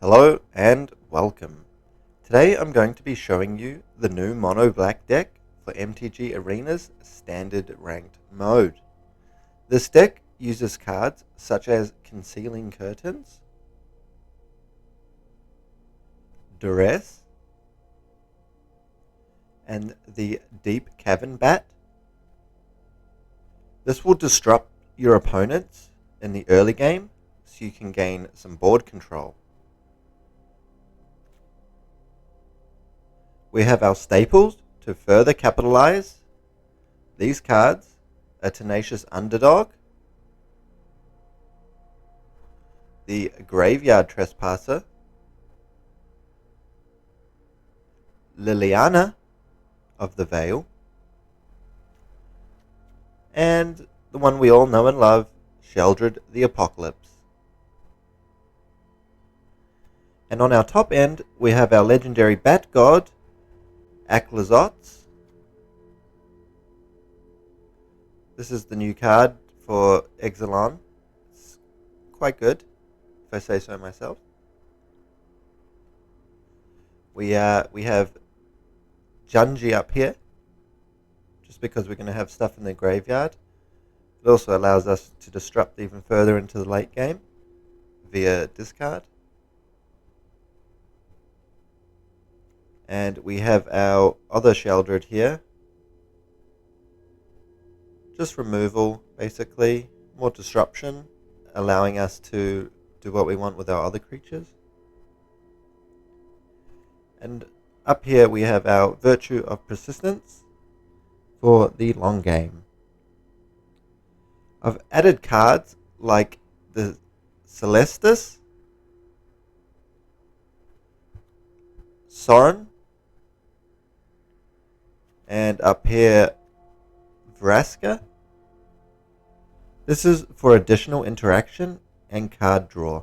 Hello and welcome. Today I'm going to be showing you the new mono black deck for MTG Arena's standard ranked mode. This deck uses cards such as Concealing Curtains, Duress, and the Deep Cavern Bat. This will disrupt your opponents in the early game so you can gain some board control. We have our staples to further capitalize. These cards: a Tenacious Underdog, the Graveyard Trespasser, Liliana of the Veil, and the one we all know and love, Sheldred the Apocalypse. And on our top end, we have our legendary Bat God, Aclazots. This is the new card for Ixalan. It's quite good, if I say so myself. We have Junji up here, just because we're going to have stuff in the graveyard. It also allows us to disrupt even further into the late game via discard. And we have our other Sheldred here. Just removal, basically. More disruption, allowing us to do what we want with our other creatures. And up here we have our Virtue of Persistence for the long game. I've added cards like the Celestis, Sorin, and up here, Vraska. This is for additional interaction and card draw.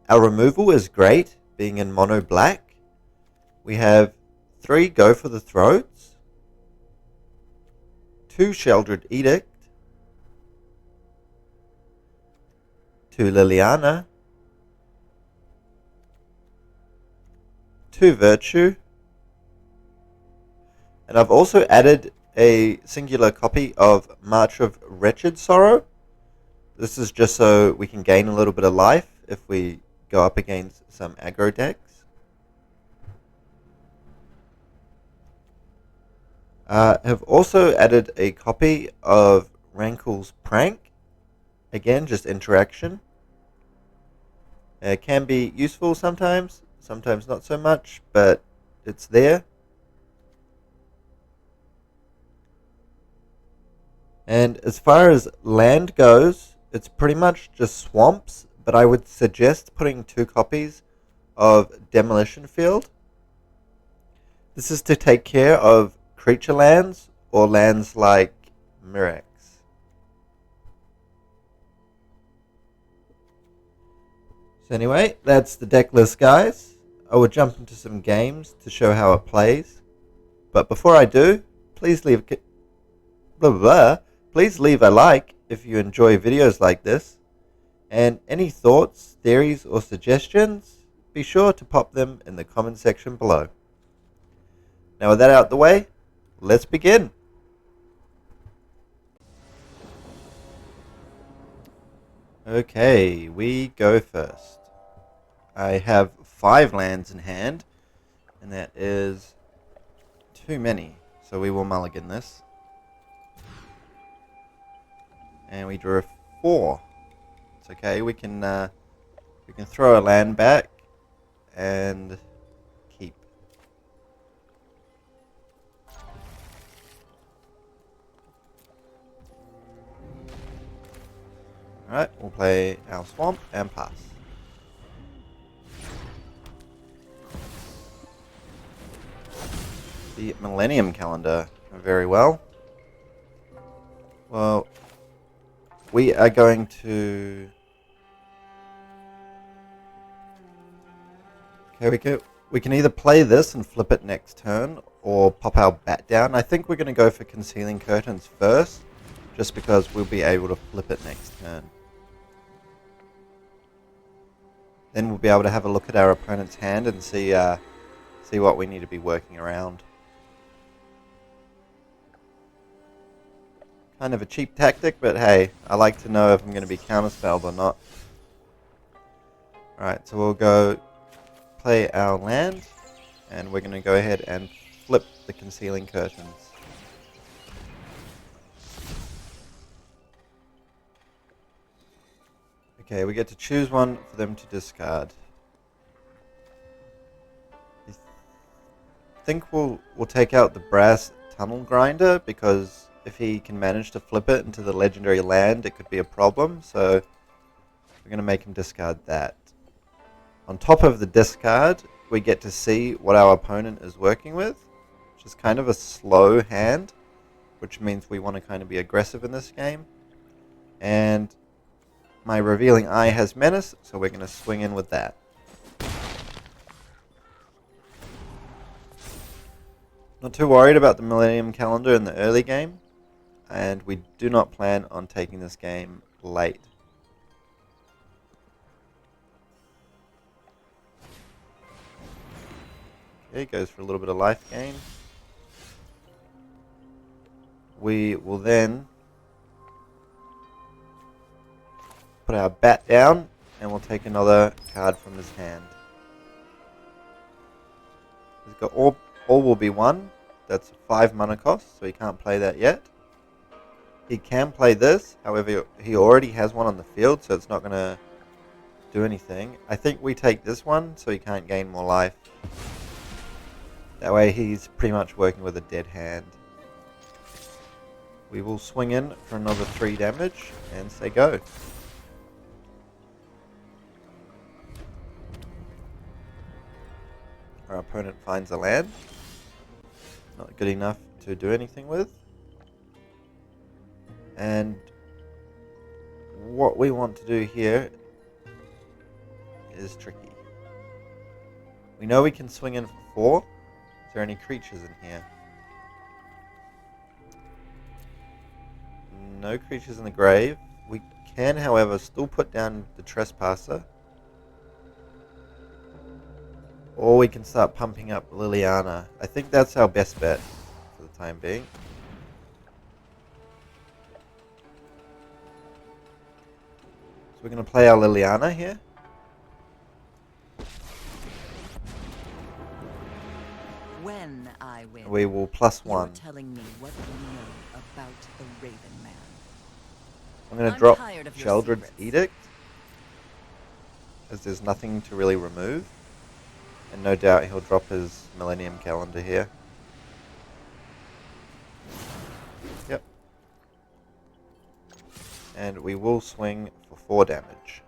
Our removal is great, being in mono black. We have 3 Go for the Throats, 2 Sheldred Edict, 2 Liliana, 2 Virtue, and I've also added a singular copy of March of Wretched Sorrow. This is just so we can gain a little bit of life if we go up against some aggro decks. Have also added a copy of Rankle's Prank. Again, just interaction. It can be useful sometimes not so much, but it's there. And as far as land goes, it's pretty much just swamps, but I would suggest putting 2 copies of Demolition Field. This is to take care of creature lands or lands like Mirrex. So anyway, that's the deck list, guys. I will jump into some games to show how it plays. But before I do, please leave Please leave a like if you enjoy videos like this. And any thoughts, theories, or suggestions, be sure to pop them in the comment section below. Now with that out the way, let's begin. Okay, we go first. I have 5 lands in hand, and that is too many, so we will mulligan this. And we drew a 4. It's okay. We can throw a land back and keep. All right, we'll play our swamp and pass. The Millennium Calendar, very well. Well, we are going to... Okay, we can either play this and flip it next turn, or pop our bat down. I think we're going to go for Concealing Curtains first, just because we'll be able to flip it next turn. Then we'll be able to have a look at our opponent's hand and see what we need to be working around. Kind of a cheap tactic, but hey, I like to know if I'm going to be counterspelled or not. Alright, so we'll go play our land, and we're going to go ahead and flip the Concealing Curtains. Okay, we get to choose one for them to discard. I think we'll take out the Brass Tunnel Grinder, because if he can manage to flip it into the legendary land, it could be a problem, so we're going to make him discard that. On top of the discard, we get to see what our opponent is working with, which is kind of a slow hand, which means we want to kind of be aggressive in this game. And my Revealing Eye has Menace, so we're going to swing in with that. Not too worried about the Millennium Calendar in the early game, and we do not plan on taking this game late. Okay, goes for a little bit of life gain. We will then put our bat down, and we'll take another card from his hand. He's got all will be 1. That's 5 mana cost, so he can't play that yet. He can play this, however he already has one on the field, so it's not going to do anything. I think we take this one so he can't gain more life. That way he's pretty much working with a dead hand. We will swing in for another 3 damage and say go. Our opponent finds a land. Not good enough to do anything with. And what we want to do here is tricky. We know we can swing in for 4. Is there any creatures in here? No creatures in the grave. We can, however, still put down the Trespasser. Or we can start pumping up Liliana. I think that's our best bet for the time being. So we're going to play our Liliana here. When I win, we will +1. you're telling me what you know about the Raven Man. I'm going to drop tired of your Sheldred's secrets. Edict, as there's nothing to really remove. And no doubt he'll drop his Millennium Calendar here. Yep. And we will swing for 4 damage.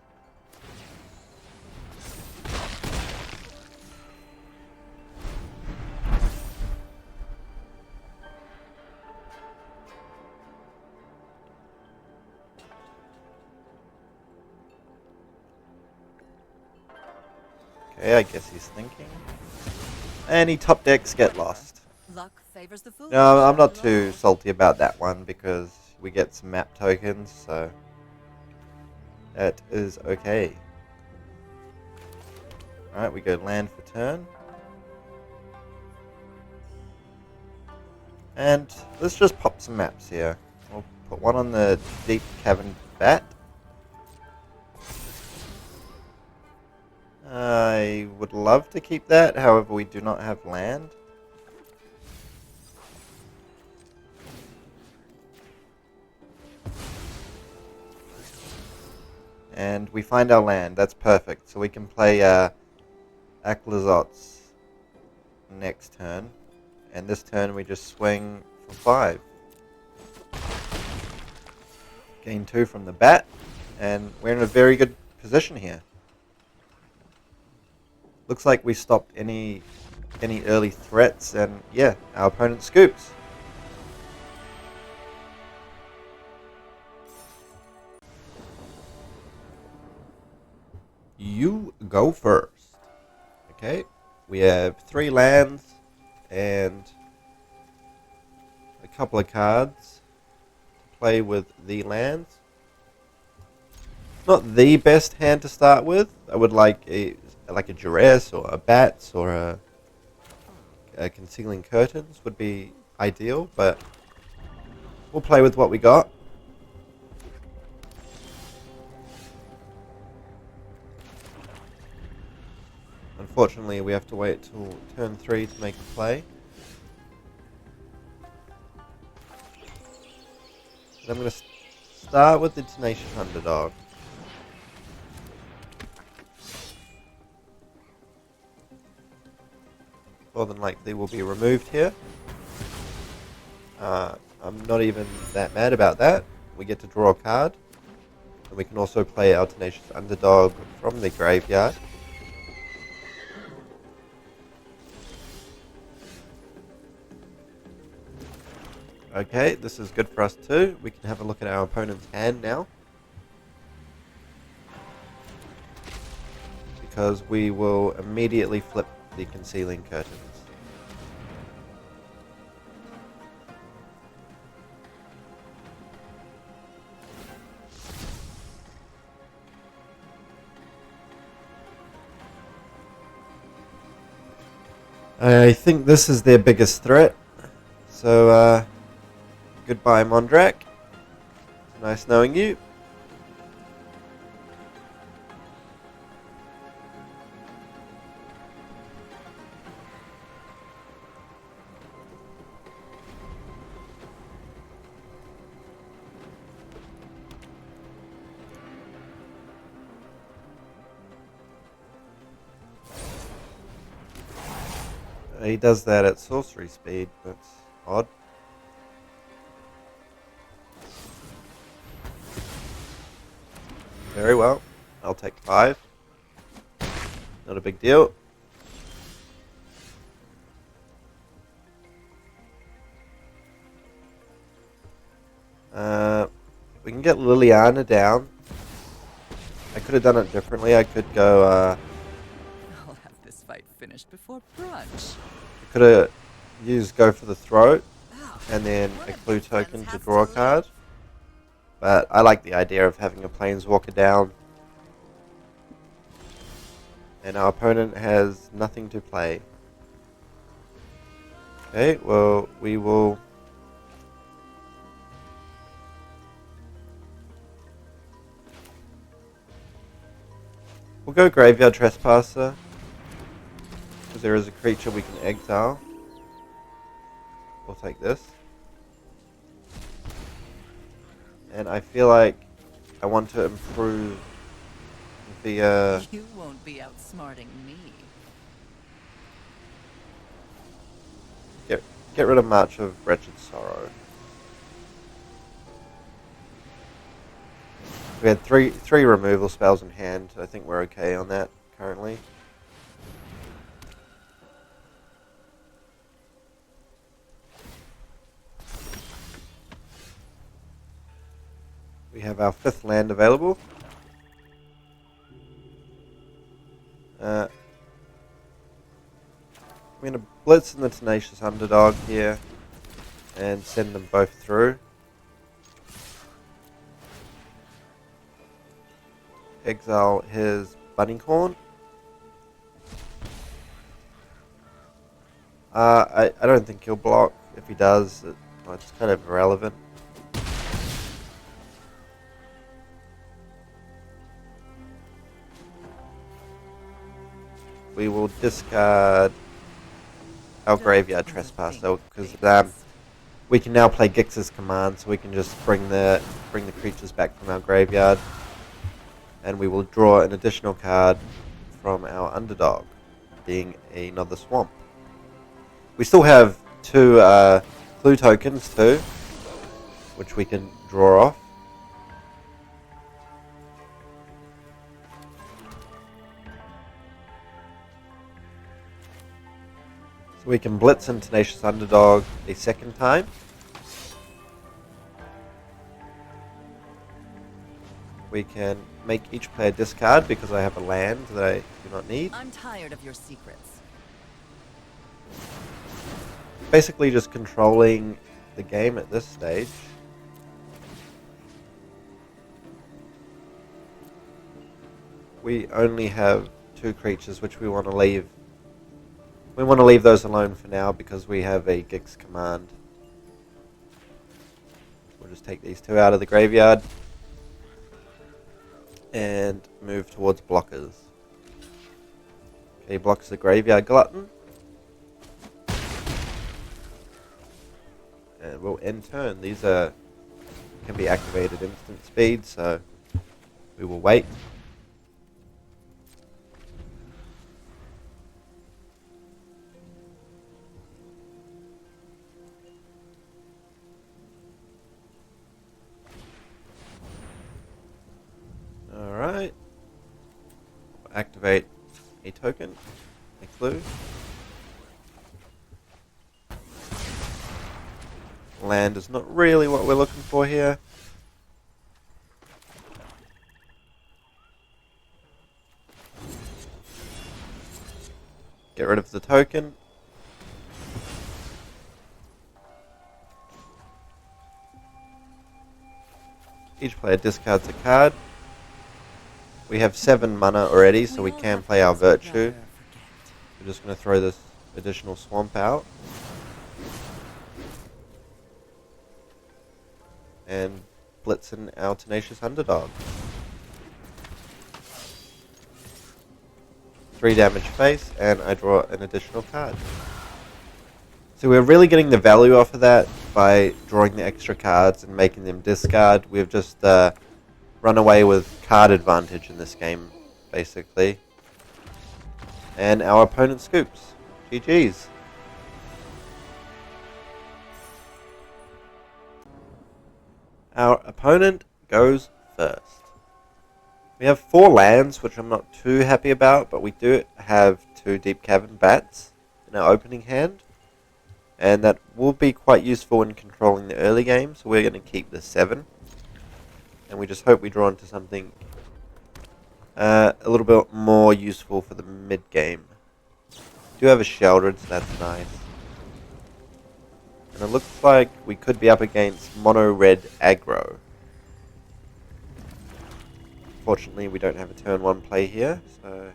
Okay, I guess he's thinking. Any top decks get lost. Luck favors the foolish. No, I'm not too salty about that one because we get some map tokens, so that is okay. Alright, we go land for turn. And let's just pop some maps here. We'll put one on the Deep Cavern Bat. I would love to keep that, however we do not have land. And we find our land, that's perfect. So we can play Aklazot's next turn. And this turn we just swing for 5. Gain 2 from the bat, and we're in a very good position here. Looks like we stopped any early threats, and yeah, our opponent scoops. You go first. Okay, we have 3 lands and a couple of cards to play with the lands. not the best hand to start with. I would like a duress or a bats or a concealing curtains would be ideal, but we'll play with what we got. Unfortunately, we have to wait till turn 3 to make a play. And I'm going to start with the Tenacious Underdog. More than likely will be removed here. I'm not even that mad about that. We get to draw a card. And we can also play our Tenacious Underdog from the graveyard. Okay, this is good for us too. We can have a look at our opponent's hand now. Because we will immediately flip the Concealing Curtains. I think this is their biggest threat. So, goodbye, Mondrak. Nice knowing you. He does that at sorcery speed. That's odd. Very well. I'll take 5. Not a big deal. We can get Liliana down. I could have done it differently. I could go... I'll have this fight finished before brunch. I could have used Go for the Throat and then a clue token to draw a card. But I like the idea of having a Planeswalker down. And our opponent has nothing to play. Okay, well, we will... We'll go Graveyard Trespasser. Because there is a creature we can exile. We'll take this. And I feel like I want to improve the... You won't be outsmarting me. Get rid of March of Wretched Sorrow. We had three removal spells in hand. I think we're okay on that currently. We have our 5th land available. I'm going to blitz in the Tenacious Underdog here and send them both through. Exile his Bunnycorn. I don't think he'll block. If he does, it's kind of irrelevant. We will discard our Graveyard Trespasser because we can now play Gix's command, so we can just bring the creatures back from our graveyard, and we will draw an additional card from our underdog, being another swamp. We still have 2 clue tokens too, which we can draw off. So we can blitz and Tenacious Underdog a second time. We can make each player discard because I have a land that I do not need. I'm tired of your secrets. Basically just controlling the game at this stage. we only have 2 creatures which we want to leave. We want to leave those alone for now because we have a Gix command. We'll just take these 2 out of the graveyard and move towards blockers. Okay, blocks the graveyard glutton. And we'll end turn. These can be activated instant speed, so we will wait. Alright. Activate a token, a clue. Land is not really what we're looking for here. Get rid of the token. Each player discards a card. We have 7 mana already, so we can play our Virtue. We're just going to throw this additional swamp out. And Blitzen our Tenacious Underdog. 3 damage face, and I draw an additional card. So we're really getting the value off of that by drawing the extra cards and making them discard. We've just run away with card advantage in this game, basically. And our opponent scoops. GG's. Our opponent goes first. We have 4 lands, which I'm not too happy about, but we do have 2 Deep Cavern Bats in our opening hand. And that will be quite useful in controlling the early game, so we're going to keep the 7. And we just hope we draw into something a little bit more useful for the mid-game. Do have a Sheldred, so that's nice. And it looks like we could be up against mono-red aggro. Fortunately, we don't have a turn 1 play here, so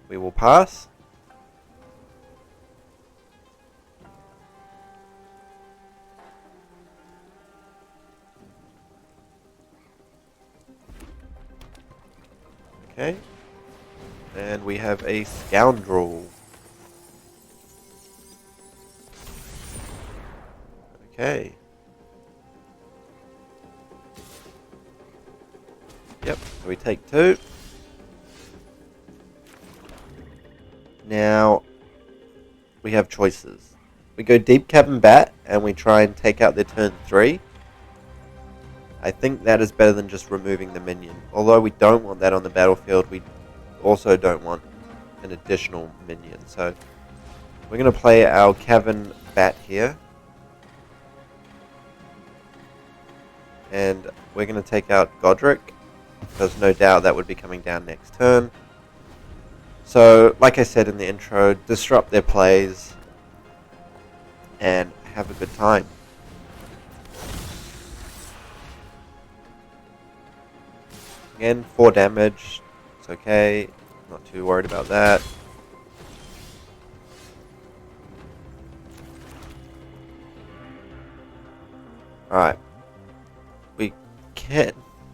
we will pass. Okay. And we have a Scoundrel. Okay. Yep, so we take 2. Now, we have choices. We go Deep Cavern Bat, and we try and take out their turn 3. I think that is better than just removing the minion. Although we don't want that on the battlefield, we also don't want an additional minion. So, we're going to play our Cavern Bat here. And we're going to take out Godric, because no doubt that would be coming down next turn. So, like I said in the intro, disrupt their plays and have a good time. Again, 4 damage. It's okay. Not too worried about that. Alright.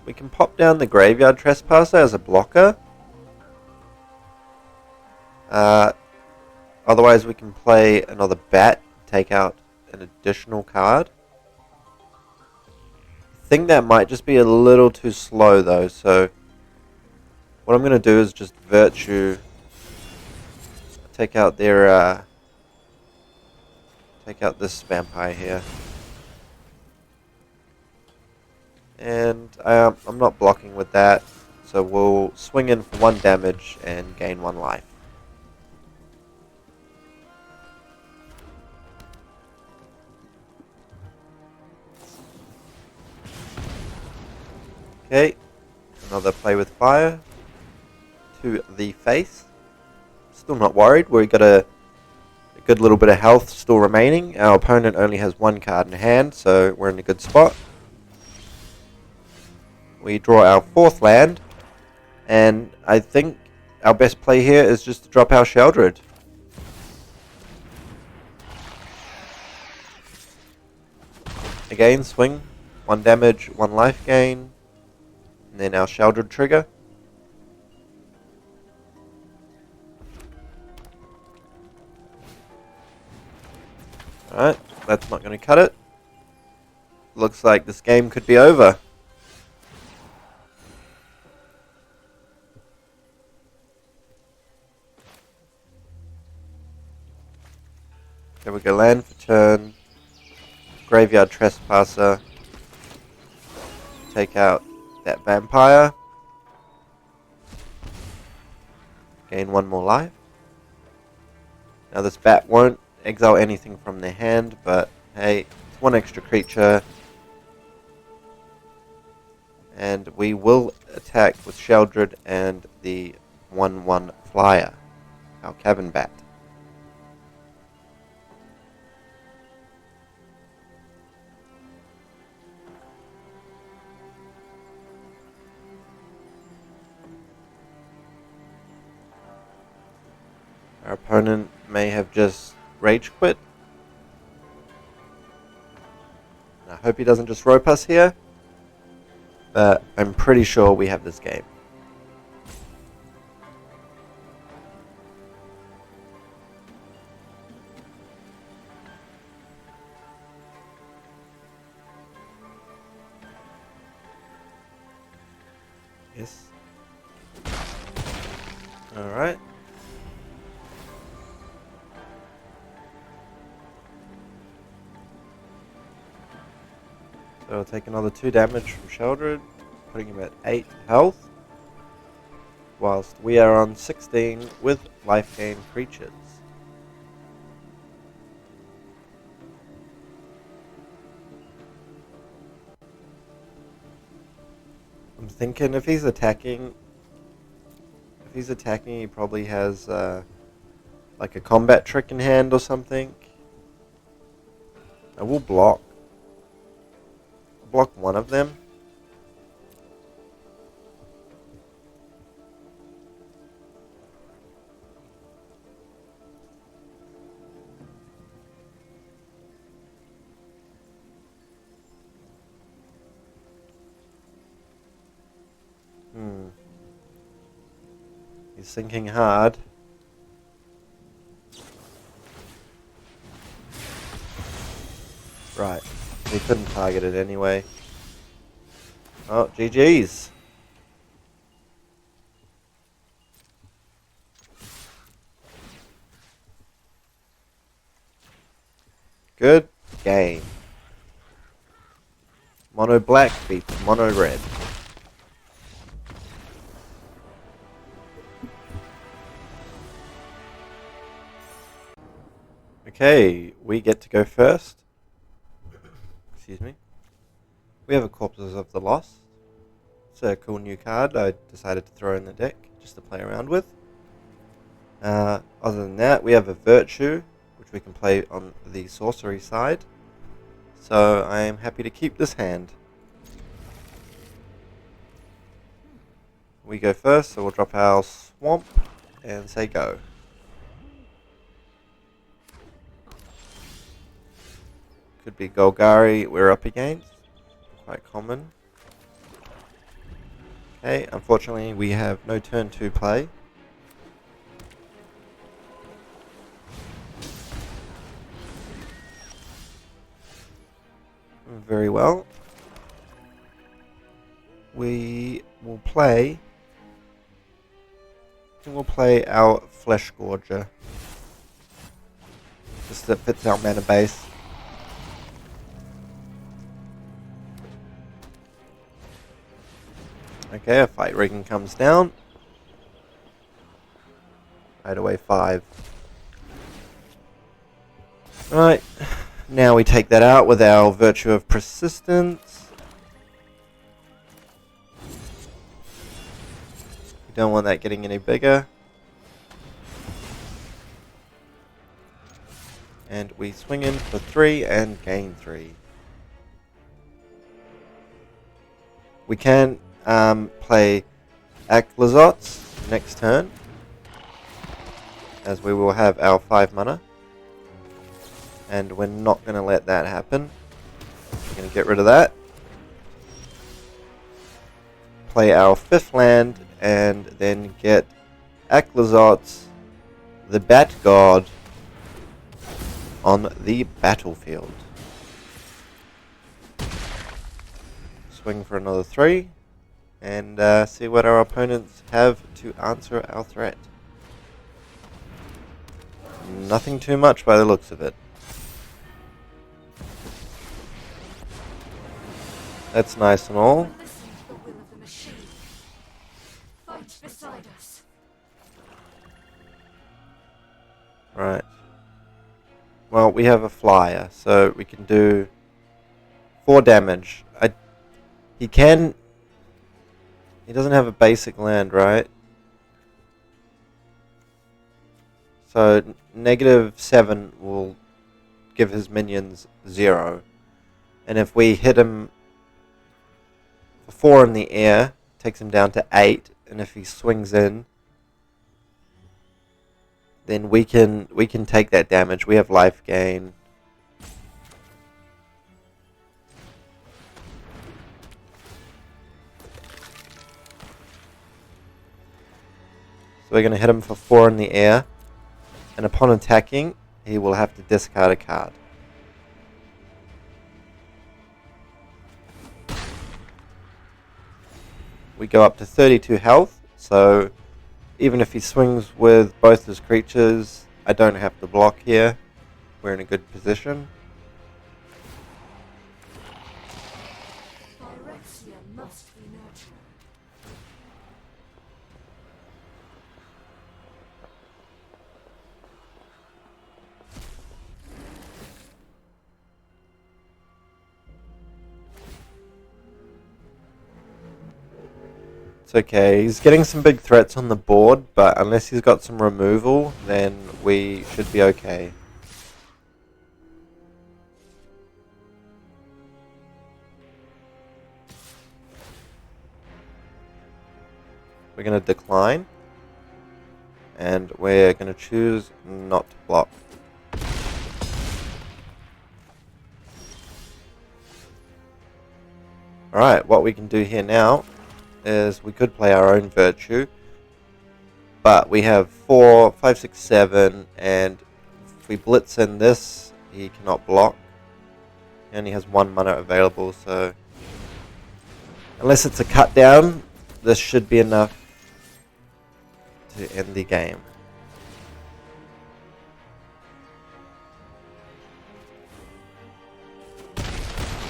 We can pop down the Graveyard Trespasser as a blocker. Otherwise we can play another bat, take out an additional card. I think that might just be a little too slow though, so what I'm going to do is just Virtue, take out their, take out this vampire here. And I'm not blocking with that, so we'll swing in for 1 damage and gain 1 life. Okay, another play with fire to the face. Still not worried, we've got a good little bit of health still remaining. Our opponent only has 1 card in hand, so we're in a good spot. We draw our 4th land, And I think our best play here is just to drop our Sheldred. Again, swing. 1 damage, 1 life gain. And then our Sheldred trigger. Alright, that's not going to cut it. Looks like this game could be over. There we go, land for turn. Graveyard Trespasser. Take out that vampire. Gain 1 more life. Now this bat won't exile anything from their hand, but hey, it's 1 extra creature. And we will attack with Sheldred and the 1/1 flyer, our cavern bat. Our opponent may have just rage quit. I hope he doesn't just rope us here, but I'm pretty sure we have this game. Yes. Alright. So we'll take another 2 damage from Sheldred, putting him at 8 health, whilst we are on 16 with life gain creatures. I'm thinking if he's attacking, he probably has like a combat trick in hand or something. I will block one of them. He's thinking hard. Right. He couldn't target it anyway. Oh, GG's. Good game. Mono black beats mono red. Okay, we get to go first. Excuse me. We have a Corpses of the Lost. It's a cool new card I decided to throw in the deck just to play around with. Other than that, we have a Virtue, which we can play on the sorcery side. So I am happy to keep this hand. We go first, so we'll drop our Swamp and say go. Could be Golgari we're up against. Quite common. Okay, unfortunately we have no turn 2 play. Very well. We will play. We'll play our Flesh Gorger. Just that fits our mana base. Okay, a Fight Rigging comes down. Right away 5. Right, now we take that out with our Virtue of Persistence. We don't want that getting any bigger. And we swing in for 3 and gain 3. We can play Aklizots next turn, as we will have our 5 mana. And we're not going to let that happen. We're going to get rid of that. Play our 5th land, and then get Aklizots, the Bat God, on the battlefield. Swing for another 3, and see what our opponents have to answer our threat. Nothing too much by the looks of it. That's nice and all. Listen to the will of the machine. Fight beside us. Right. Well, we have a flyer, so we can do 4 damage. He doesn't have a basic land, right? So -7 will give his minions 0. And if we hit him for 4 in the air, takes him down to 8. And if he swings in, then we can take that damage. We have life gain. So we're going to hit him for 4 in the air, and upon attacking, he will have to discard a card. We go up to 32 health, so even if he swings with both his creatures, I don't have to block here. We're in a good position. Phyrexia must be nurtured. It's okay. He's getting some big threats on the board, but unless he's got some removal, then we should be okay. We're going to decline, and we're going to choose not to block. Alright, what we can do here now is we could play our own Virtue, but we have 4, 5, 6, 7, and if we blitz in this, he cannot block. He only has 1 mana available, so unless it's a cut down, this should be enough to end the game.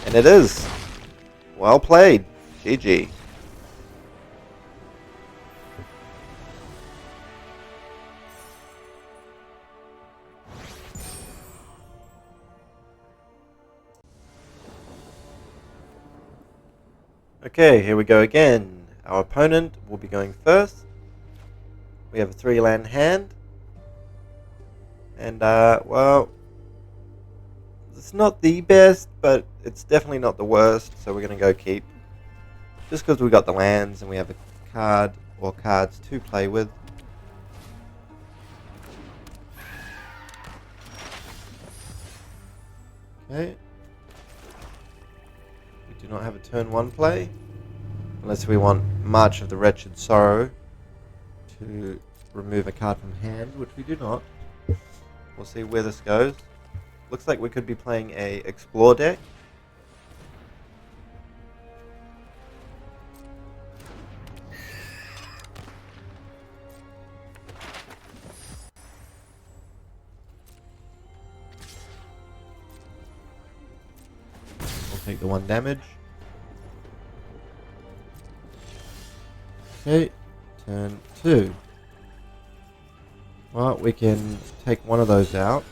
And it is. Well played. GG. Okay, here we go again. Our opponent will be going first. We have a 3-land hand. And, well, it's not the best, but it's definitely not the worst, so we're going to go keep. Just because we got the lands and we have a card or cards to play with. Okay. We do not have a turn 1 play, unless we want March of the Wretched Sorrow to remove a card from hand, which we do not. We'll see where this goes. Looks like we could be playing a Explore deck. We'll take the 1 damage. Okay, turn 2. Well, we can take one of those out.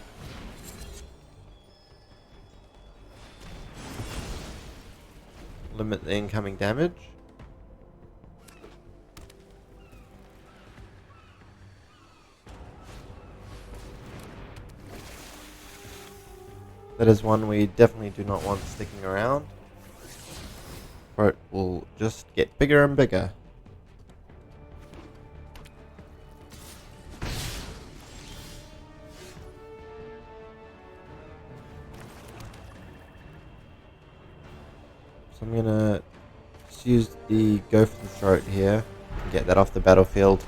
Limit the incoming damage. That is one we definitely do not want sticking around, or it will just get bigger and bigger. I'm gonna just use the go for the throat here and get that off the battlefield.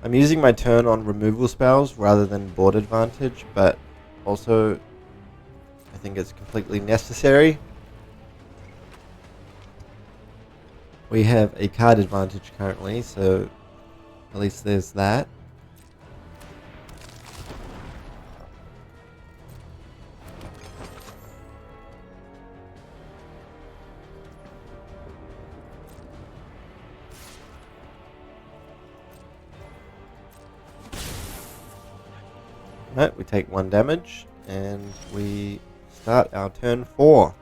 I'm using my turn on removal spells rather than board advantage, but also I think it's completely necessary. We have a card advantage currently, so at least there's that. Right, we take 1 damage, and we start our turn 4.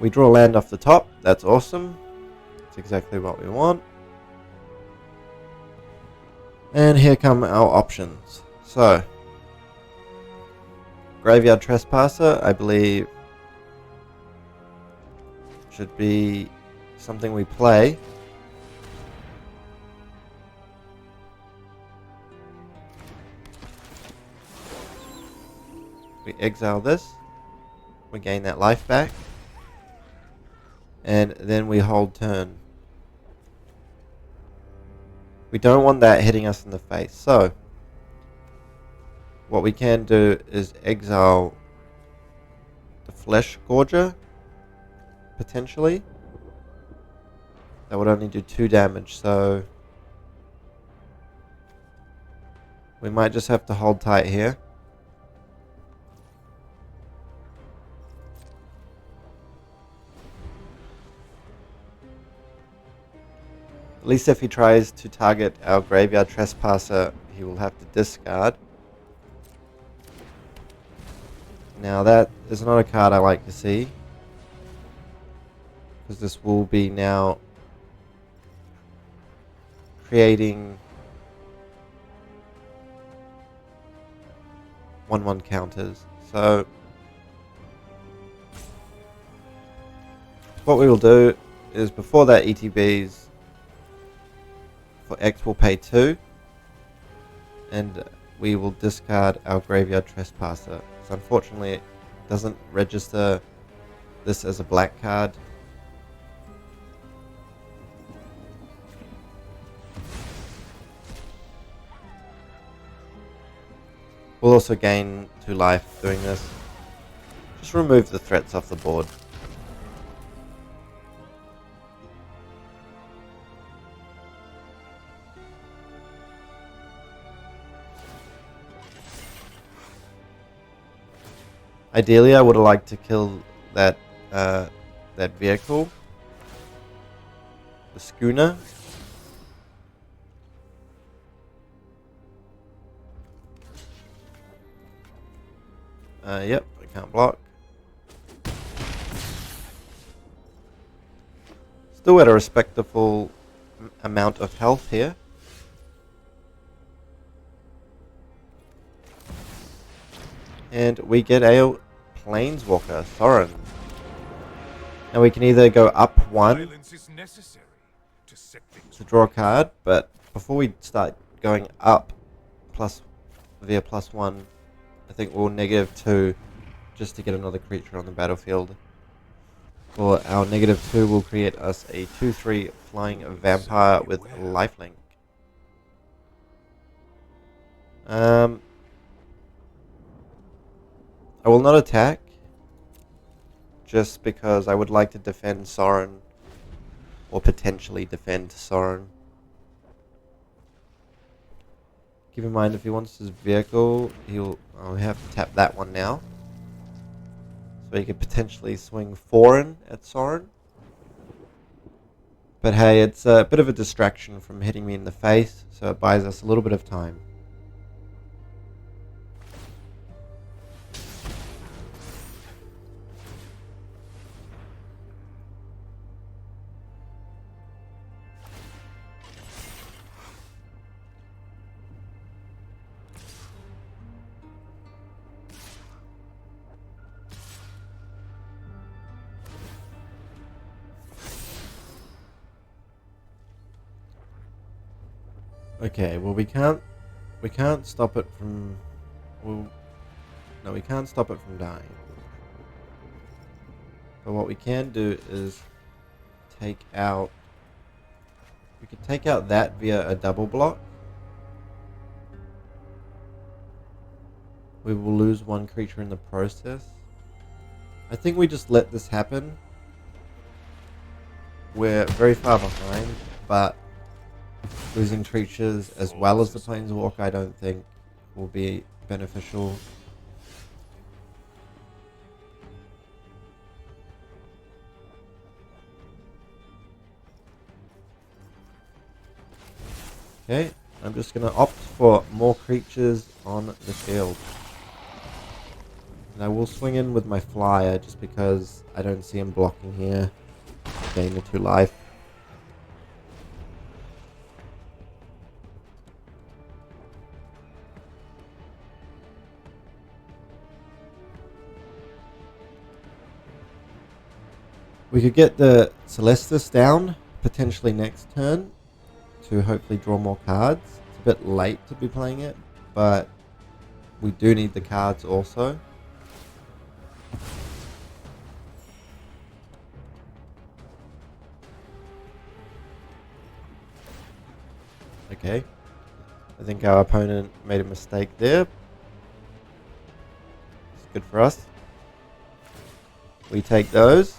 We draw land off the top, that's awesome. That's exactly what we want. And here come our options. So, Graveyard Trespasser, I believe, should be something we play. We exile this, we gain that life back, and then we hold turn. We don't want that hitting us in the face, so what we can do is exile the Flesh Gorger, potentially. That would only do 2 damage, so we might just have to hold tight here. At least if he tries to target our Graveyard Trespasser, he will have to discard. Now that is not a card I like to see, because this will be now creating 1/1 counters. So what we will do is, before that ETBs, for X we'll pay 2, and we will discard our Graveyard Trespasser. So unfortunately it doesn't register this as a black card. We'll also gain 2 life doing this. Just remove the threats off the board. Ideally, I would have liked to kill that that vehicle, the schooner. Yep, I can't block. Still at a respectable amount of health here. And we get a Planeswalker, Thorin. Now we can either go up 1 to draw a card, but before we start going up via +1, I think we'll -2 just to get another creature on the battlefield. For our -2 will create us a 2/3 flying vampire with lifelink. I will not attack, just because I would like to defend Sorin, or potentially defend Sorin. Keep in mind, if he wants his vehicle, I'll have to tap that one now. So he could potentially swing foreign at Sorin. But hey, it's a bit of a distraction from hitting me in the face, so it buys us a little bit of time. Okay, well we can't stop it from Well, no, we can't stop it from dying. But what we can do is take out... We could take out that via a double block. We will lose one creature in the process. I think we just let this happen. We're very far behind, but losing creatures as well as the Planeswalker I don't think will be beneficial. Okay, I'm just going to opt for more creatures on the field. And I will swing in with my flyer just because I don't see him blocking here. Gain the 2 life. We could get the Celestis down potentially next turn to hopefully draw more cards. It's a bit late to be playing it, but we do need the cards also. Okay, I think our opponent made a mistake there. It's good for us. We take those.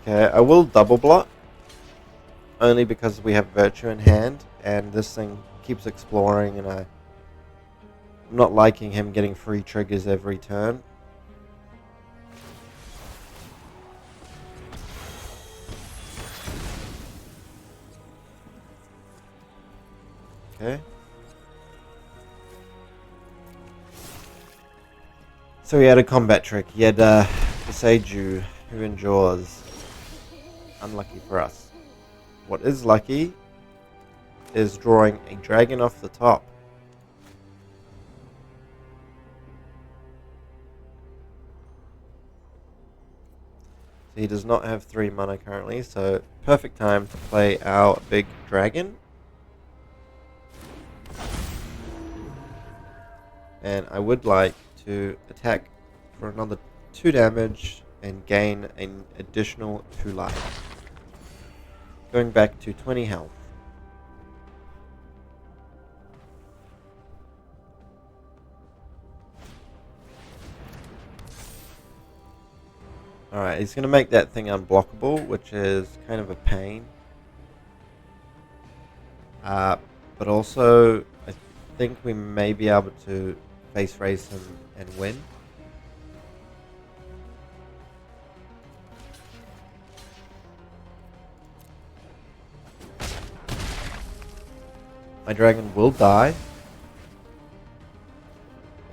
Okay, I will double block, only because we have Virtue in hand, and this thing keeps exploring, and I'm not liking him getting free triggers every turn. Okay. So he had a combat trick. He had the Seiju, who endures. Unlucky for us. What is lucky is drawing a dragon off the top. So he does not have 3 mana currently, so perfect time to play our big dragon. And I would like to attack for another 2 damage and gain an additional 2 life. Going back to 20 health. Alright, he's going to make that thing unblockable, which is kind of a pain. But also, I think we may be able to face race him and win. My dragon will die,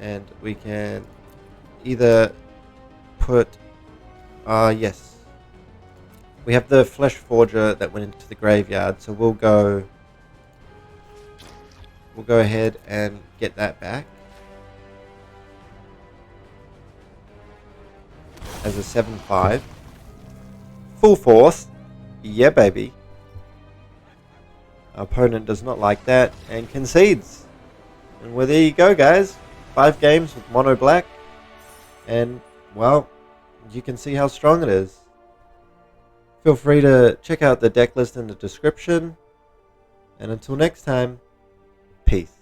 and we can either put, yes, we have the Flesh Forger that went into the graveyard, so we'll go ahead and get that back as a 7/5, full force, yeah baby. Our opponent does not like that and concedes. And well, there you go, guys. 5 games with mono black. And, well, you can see how strong it is. Feel free to check out the deck list in the description. And until next time, peace.